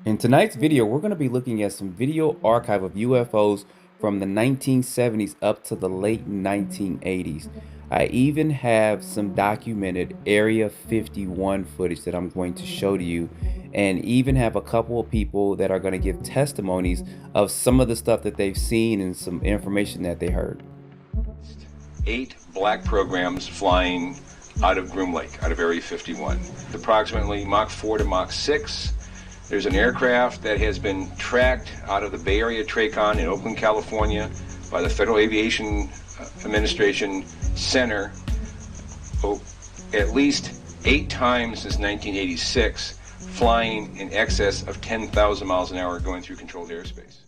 In tonight's video, we're going to be looking at some video archive of UFOs from the 1970s up to the late 1980s. I even have some documented Area 51 footage that I'm going to show to you, and even have a couple of people that are going to give testimonies of some of the stuff that they've seen and some information that they heard. 8 black programs flying out of Groom Lake, out of Area 51. Approximately Mach 4 to Mach 6. There's an aircraft that has been tracked out of the Bay Area TRACON in Oakland, California by the Federal Aviation Administration Center at least 8 times since 1986, flying in excess of 10,000 miles an hour going through controlled airspace.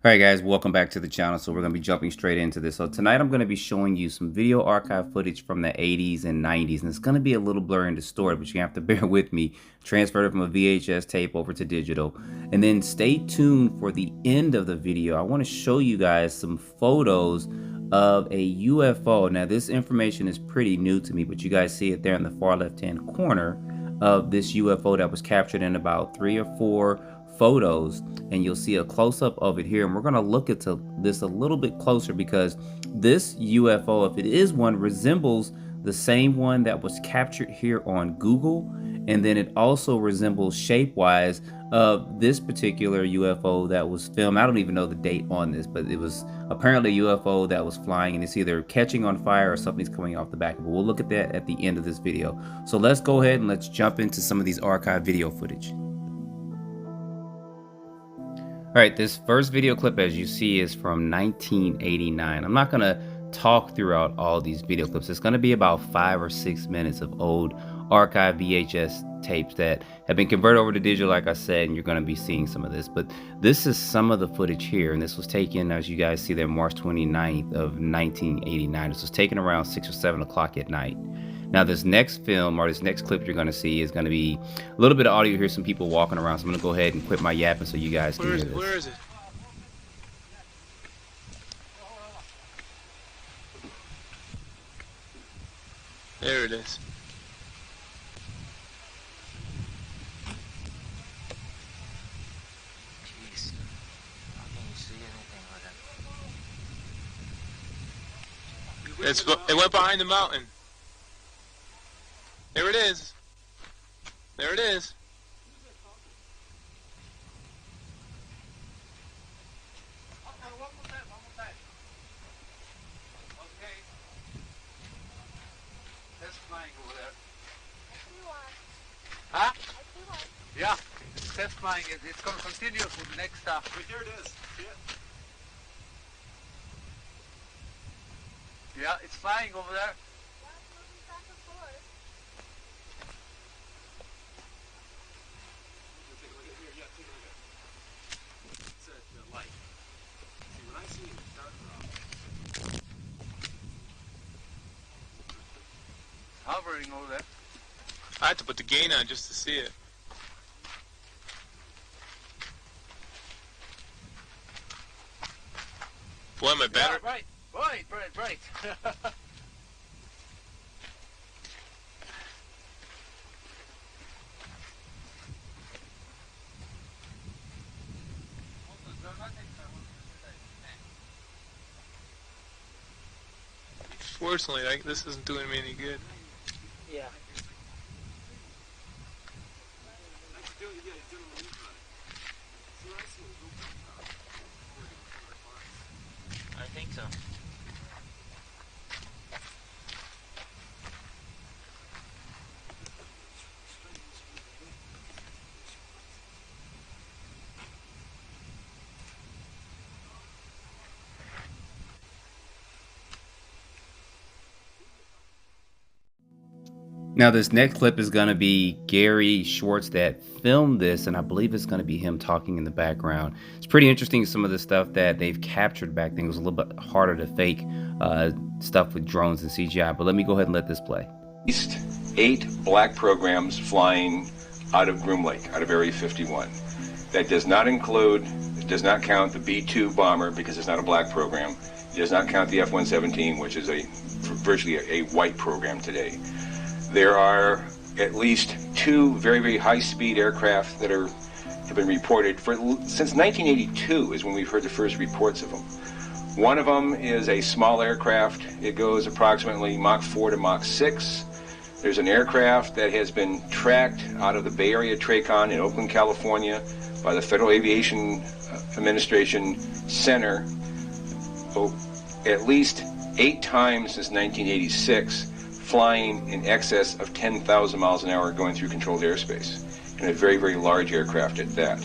All right, guys, welcome back to the channel. So we're going to be jumping straight into this. So tonight I'm going to be showing you some video archive footage from the 80s and 90s, and it's going to be a little blurry and distorted, but you have to bear with me. Transferred it from a VHS tape over to digital. And then stay tuned for the end of the video. I want to show you guys some photos of a UFO. Now, this information is pretty new to me, but you guys see it there in the far left-hand corner of this UFO that was captured in about 3 or 4 photos, and you'll see a close-up of it here. And we're going to look at this a little bit closer, because this UFO, if it is one, resembles the same one that was captured here on Google, and then it also resembles shape-wise of this particular UFO that was filmed. I don't even know the date on this, but it was apparently a UFO that was flying, and it's either catching on fire or something's coming off the back of it. We'll look at that at the end of this video. So let's go ahead and let's jump into some of these archive video footage. All right, this first video clip, as you see, is from 1989. I'm not going to talk throughout all these video clips. It's going to be about 5 or 6 minutes of old archive VHS tapes that have been converted over to digital, like I said, and you're going to be seeing some of this. But this is some of the footage here, and this was taken, as you guys see there, March 29th of 1989. This was taken around 6 or 7 o'clock at night. Now, this next film, or this next clip you're going to see, is going to be a little bit of audio. Hear some people walking around, so I'm going to go ahead and quit my yapping so you guys can hear this. Where is it? There it is. Jeez. How can you see anything with it? It went behind the mountain. There it is. There it is. Okay. That's flying over there. Huh? Yeah. It's test flying. It's going to continue for the next stop. Wait, there it is. See it? Yeah, it's flying over there. Hovering over there. I had to put the gain on just to see it. Boy, my battery. Yeah, right. Fortunately, this isn't doing me any good. Yeah. I think so. Now, this next clip is going to be Gary Schwartz that filmed this, and I believe it's going to be him talking in the background. It's pretty interesting, some of the stuff that they've captured back then. It was a little bit harder to fake stuff with drones and CGI, but let me go ahead and let this play. At least 8 black programs flying out of Groom Lake, out of Area 51. That does not count the B-2 bomber because it's not a black program. It does not count the F-117, which is virtually a white program today. There are at least 2 very, very high-speed aircraft that have been reported since 1982 is when we've heard the first reports of them. One of them is a small aircraft. It goes approximately Mach 4 to Mach 6. There's an aircraft that has been tracked out of the Bay Area TRACON in Oakland, California by the Federal Aviation Administration Center at least 8 times since 1986, flying in excess of 10,000 miles an hour going through controlled airspace, and a very, very large aircraft at that.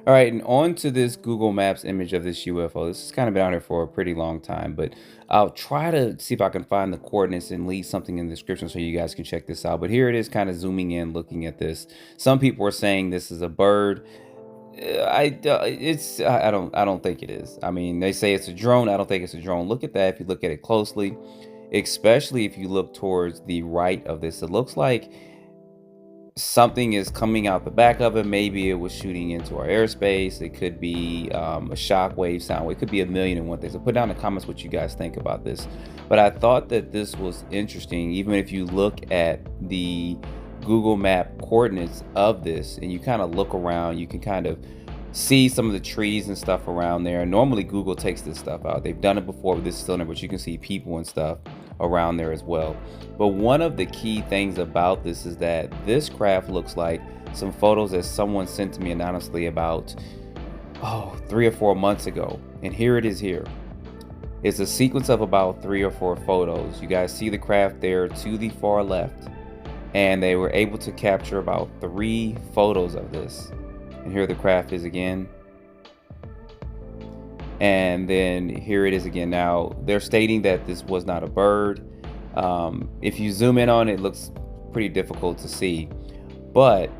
All right, and on to this Google Maps image of this UFO. This has kind of been out here for a pretty long time, but I'll try to see if I can find the coordinates and leave something in the description so you guys can check this out. But here it is, kind of zooming in, looking at this. Some people are saying this is a bird. I don't think it is. I mean, they say it's a drone. I don't think it's a drone. Look at that. If you look at it closely, especially if you look towards the right of this, it looks like something is coming out the back of it. Maybe it was shooting into our airspace. It could be a shock wave, sound wave. It could be a million and one things. So put down in the comments what you guys think about this. But I thought that this was interesting. Even if you look at the Google Map coordinates of this and you kind of look around, you can kind of see some of the trees and stuff around there. Normally Google takes this stuff out. They've done it before with this cylinder, but you can see people and stuff around there as well. But one of the key things about this is that this craft looks like some photos that someone sent to me anonymously about 3 or 4 months ago, and here it is. Here it's a sequence of about 3 or 4 photos. You guys see the craft there to the far left, and they were able to capture about 3 photos of this. And here the craft is again, and then here it is again. Now they're stating that this was not a bird. If you zoom in on it, it looks pretty difficult to see, but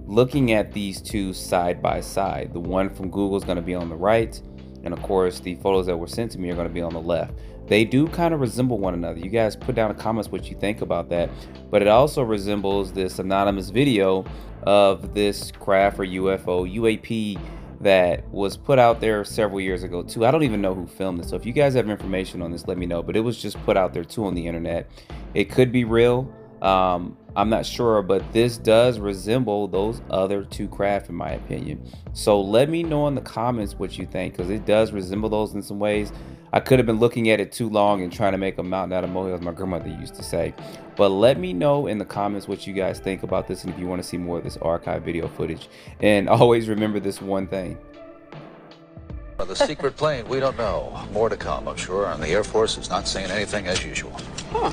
looking at these two side by side. The one from Google is going to be on the right, and of course the photos that were sent to me are going to be on the left. They do kind of resemble one another. You guys put down in the comments what you think about that. But it also resembles this anonymous video of this craft or UFO, UAP, that was put out there several years ago too. I don't even know who filmed this, so if you guys have information on this, let me know. But it was just put out there too on the internet. It could be real. I'm not sure, but this does resemble those other two craft in my opinion. So let me know in the comments what you think, because it does resemble those in some ways. I could have been looking at it too long and trying to make a mountain out of molehill, as my grandmother used to say. But let me know in the comments what you guys think about this, and if you want to see more of this archive video footage. And always remember this one thing. The secret plane, we don't know. More to come, I'm sure, and the Air Force is not saying anything as usual. Huh.